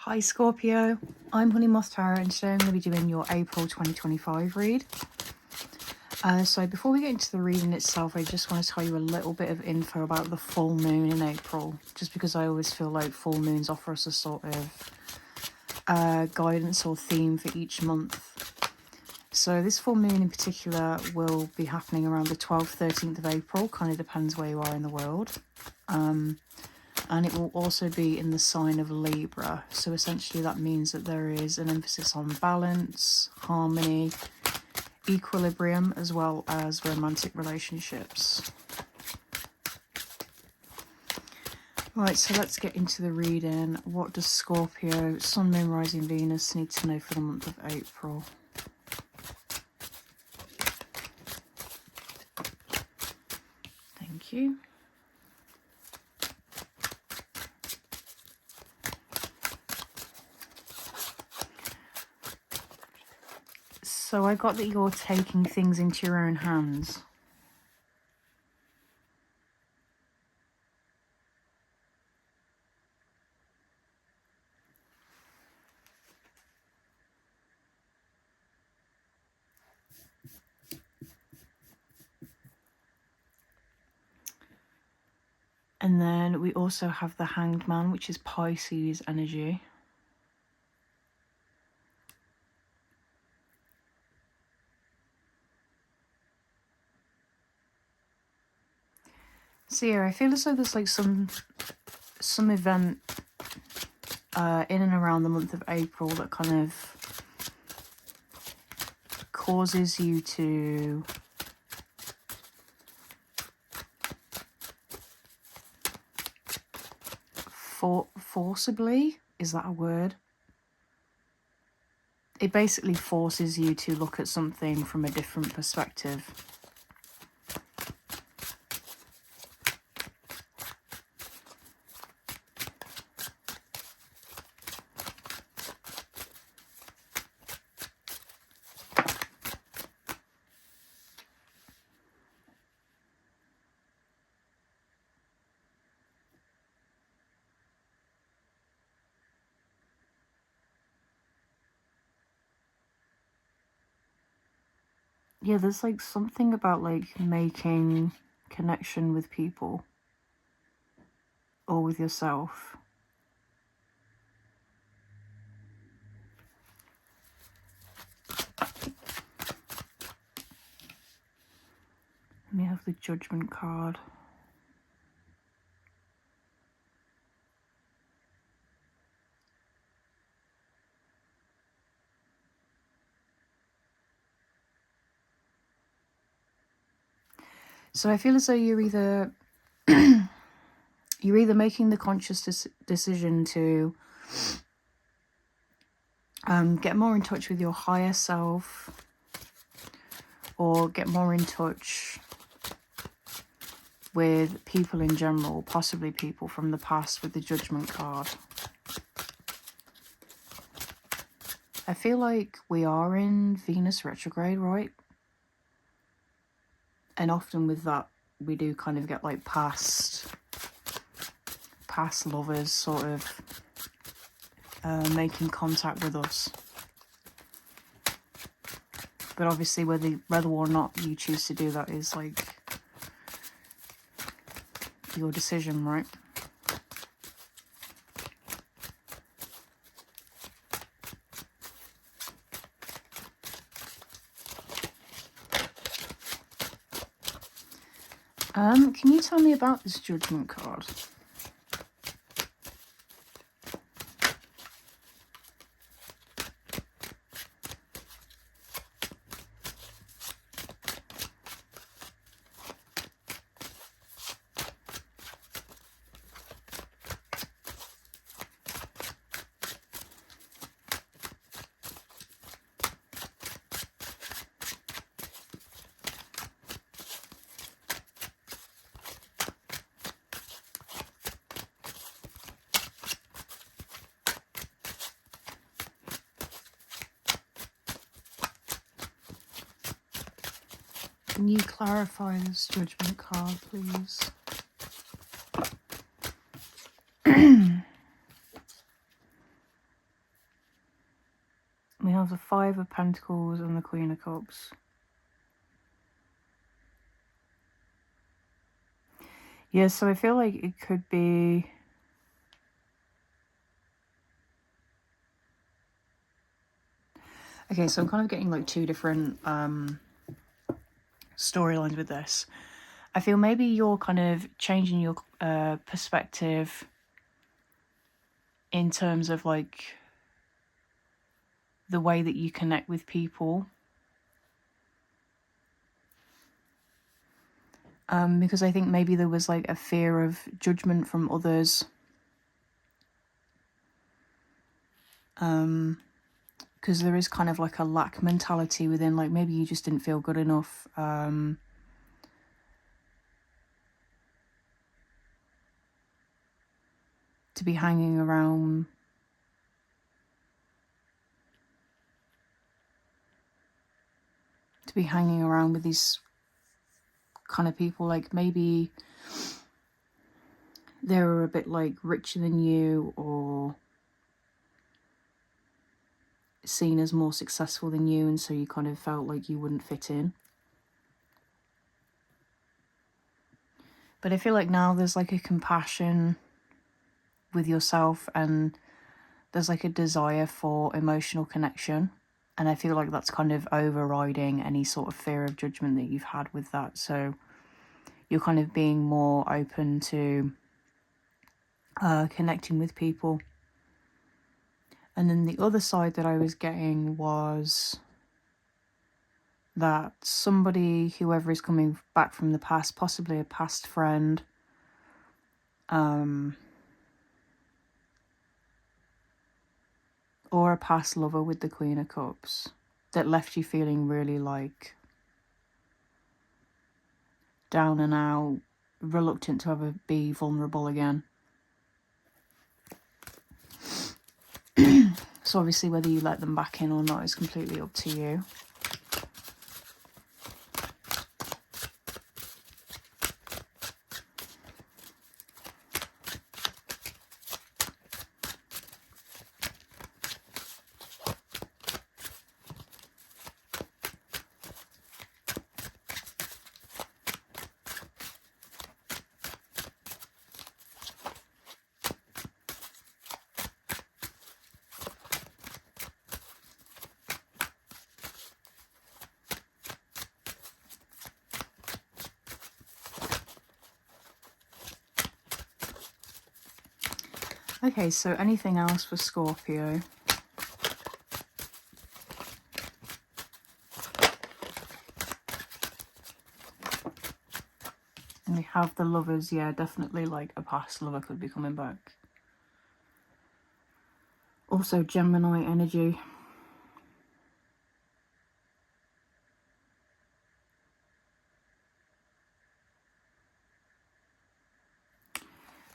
Hi Scorpio, I'm Honey Moth Tarot and today I'm going to be doing your April 2025 read. So before we get into the reading itself, I just want to tell you a little bit of info about the full moon in April, just because I always feel like full moons offer us a sort of guidance or theme for each month. So this full moon in particular will be happening around the 12th, 13th of April, kind of depends where you are in the world. And it will also be in the sign of Libra. So essentially that means that there is an emphasis on balance, harmony, equilibrium, as well as romantic relationships. Right, so let's get into the reading. What does Scorpio, Sun, Moon, Rising, Venus need to know for the month of April? Thank you. So I got that you're taking things into your own hands. And then we also have the Hanged Man, which is Pisces energy. So yeah, I feel as though there's like some event in and around the month of April that kind of causes you to forcibly, is that a word? It basically forces you to look at something from a different perspective. Yeah, there's like something about like making connection with people or with yourself. Let me have the Judgment card. So I feel as though you're either making the conscious decision to get more in touch with your higher self, or get more in touch with people in general, possibly people from the past with the Judgment card. I feel like we are in Venus retrograde, right? And often with that, we do kind of get like past lovers sort of making contact with us. But obviously whether or not you choose to do that is like your decision, right? Can you tell me about this Judgment card? Can you clarify this Judgment card, please? We have the Five of Pentacles and the Queen of Cups. Yeah, so I feel like it could be... Okay, so I'm kind of getting like two different storylines with this. I feel maybe you're kind of changing your perspective in terms of like the way that you connect with people. Because I think maybe there was like a fear of judgment from others. Because there is kind of like a lack mentality within, like maybe you just didn't feel good enough. To be hanging around with these kind of people, like maybe they were a bit like richer than you or seen as more successful than you, and so you kind of felt like you wouldn't fit in. But I feel like now there's like a compassion with yourself and there's like a desire for emotional connection, and I feel like that's kind of overriding any sort of fear of judgment that you've had with that. So you're kind of being more open to connecting with people. And then the other side that I was getting was that somebody, whoever is coming back from the past, possibly a past friend, or a past lover with the Queen of Cups, that left you feeling really like down and out, reluctant to ever be vulnerable again. So obviously whether you let them back in or not is completely up to you. Okay, so anything else for Scorpio? And we have the Lovers. Yeah, definitely like a past lover could be coming back. Also Gemini energy.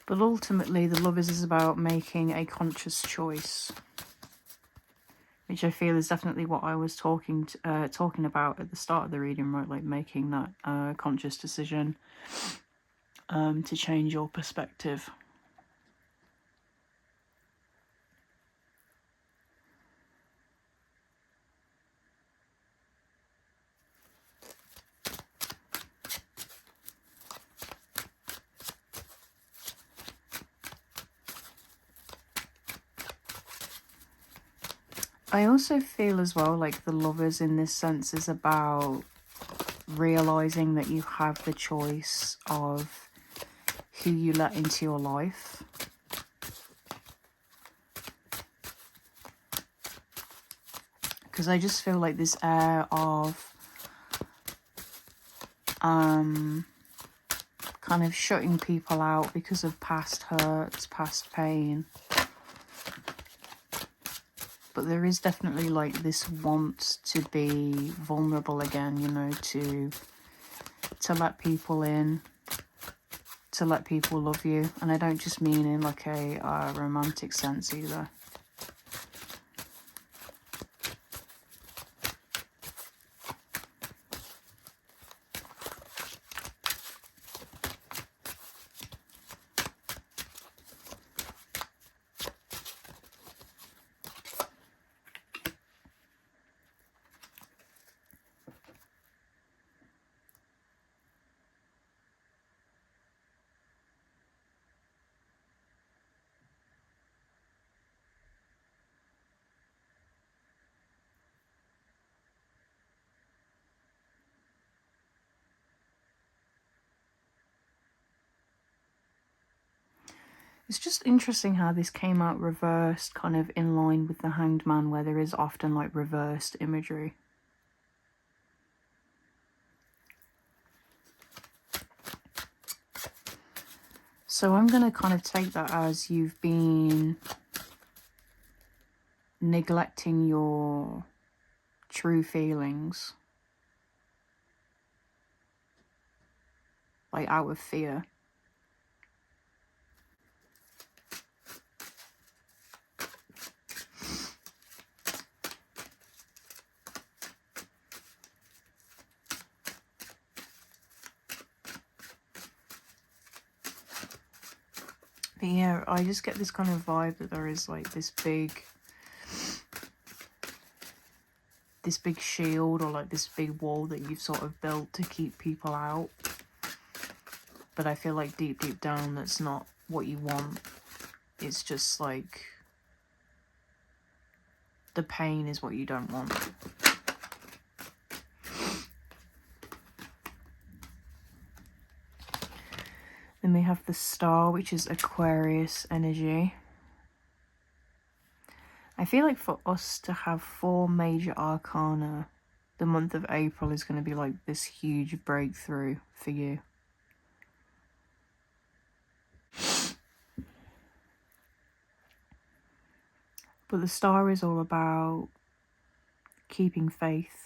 But ultimately, the Lovers is about making a conscious choice, which I feel is definitely what I was talking about at the start of the reading, right? Like making that conscious decision to change your perspective. I also feel as well like the Lovers in this sense is about realizing that you have the choice of who you let into your life. Because I just feel like this air of kind of shutting people out because of past hurts, past pain. But there is definitely like this want to be vulnerable again, you know, to let people in, to let people love you. And I don't just mean in like a romantic sense either. It's just interesting how this came out reversed, kind of in line with the Hanged Man, where there is often like reversed imagery. So I'm going to kind of take that as you've been neglecting your true feelings, like out of fear. But yeah, I just get this kind of vibe that there is like this big shield, or like this big wall that you've sort of built to keep people out. But I feel like deep down that's not what you want. It's just like the pain is what you don't want. Then we have the Star, which is Aquarius energy. I feel like for us to have 4 major arcana, the month of April is going to be like this huge breakthrough for you. But the Star is all about keeping faith.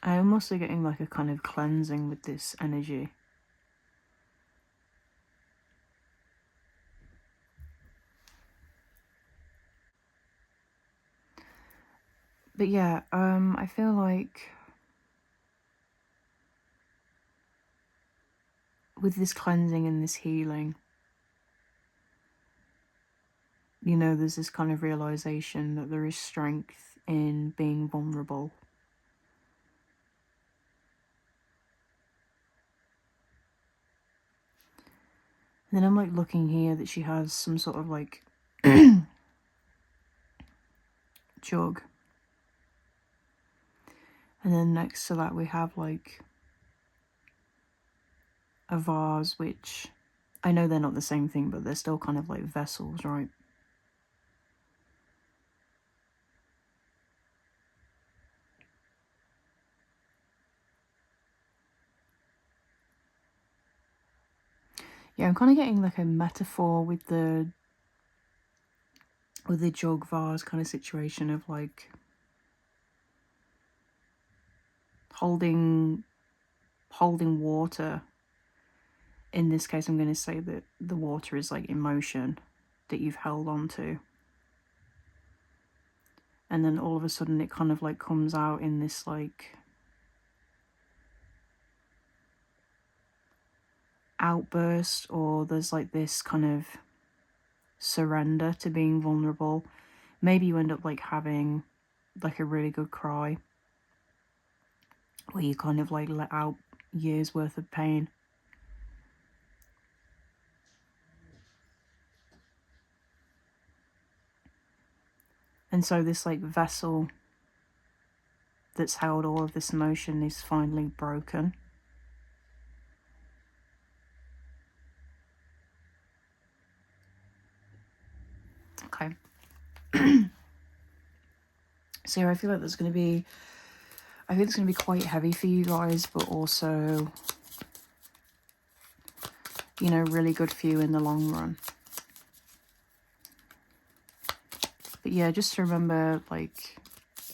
I'm also getting like a kind of cleansing with this energy. But yeah, I feel like with this cleansing and this healing, you know, there's this kind of realization that there is strength in being vulnerable. And then I'm like looking here that she has some sort of like jug. And then next to that we have like a vase, which I know they're not the same thing, but they're still kind of like vessels, right? Yeah, I'm kind of getting like a metaphor with the jug vase kind of situation of like holding water. In this case, I'm going to say that the water is like emotion that you've held on to. And then all of a sudden it kind of like comes out in this like outburst, or there's like this kind of surrender to being vulnerable. Maybe you end up like having like a really good cry where you kind of like let out years worth of pain. And so this like vessel that's held all of this emotion is finally broken. Okay. So I feel like there's going to be, I think it's going to be quite heavy for you guys, but also, you know, really good for you in the long run. But yeah, just to remember, like,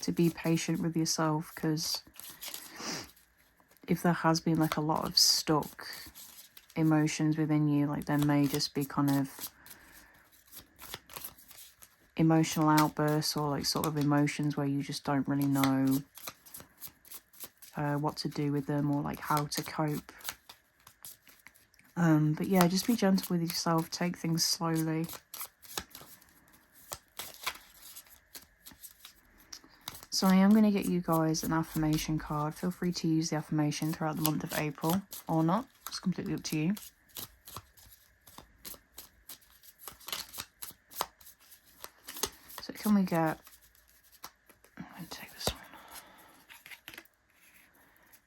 to be patient with yourself, because if there has been like a lot of stuck emotions within you, like there may just be kind of emotional outbursts or like sort of emotions where you just don't really know what to do with them or like how to cope. But yeah, just be gentle with yourself, take things slowly. So I am going to get you guys an affirmation card. Feel free to use the affirmation throughout the month of April or not. It's completely up to you. So can we get... I'm going to take this one.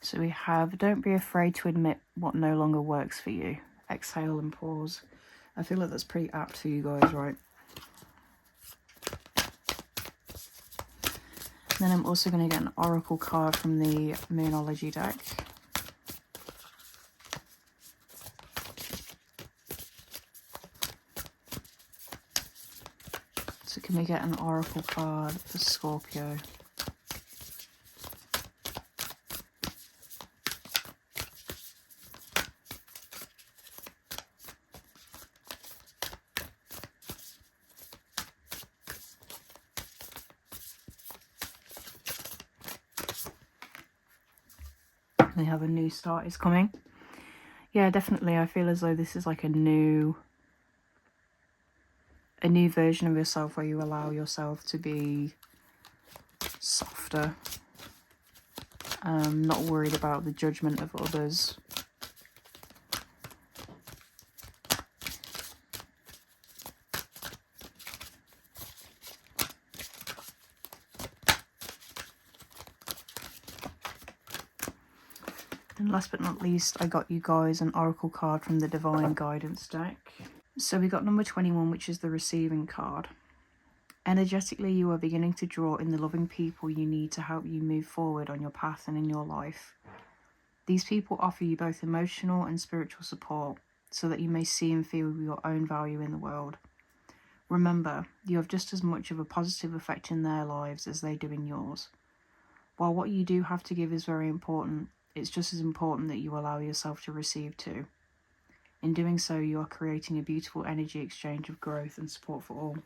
So we have, don't be afraid to admit what no longer works for you. Exhale and pause. I feel like that's pretty apt for you guys, right? Then I'm also going to get an oracle card from the Moonology deck. So can we get an oracle card for Scorpio? They have a new start is coming. Yeah, definitely. I feel as though this is like a new version of yourself where you allow yourself to be softer. Not worried about the judgment of others. And last but not least, I got you guys an oracle card from the Divine Guidance deck. So we got number 21, which is the receiving card. Energetically, you are beginning to draw in the loving people you need to help you move forward on your path and in your life. These people offer you both emotional and spiritual support so that you may see and feel your own value in the world. Remember, you have just as much of a positive effect in their lives as they do in yours. While what you do have to give is very important, it's just as important that you allow yourself to receive too. In doing so, you are creating a beautiful energy exchange of growth and support for all.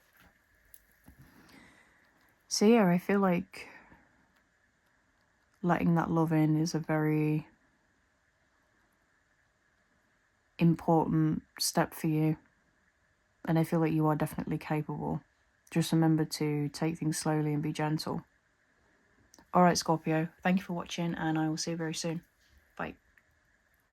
So yeah, I feel like letting that love in is a very important step for you. And I feel like you are definitely capable. Just remember to take things slowly and be gentle. Alright, Scorpio, thank you for watching, and I will see you very soon. Bye.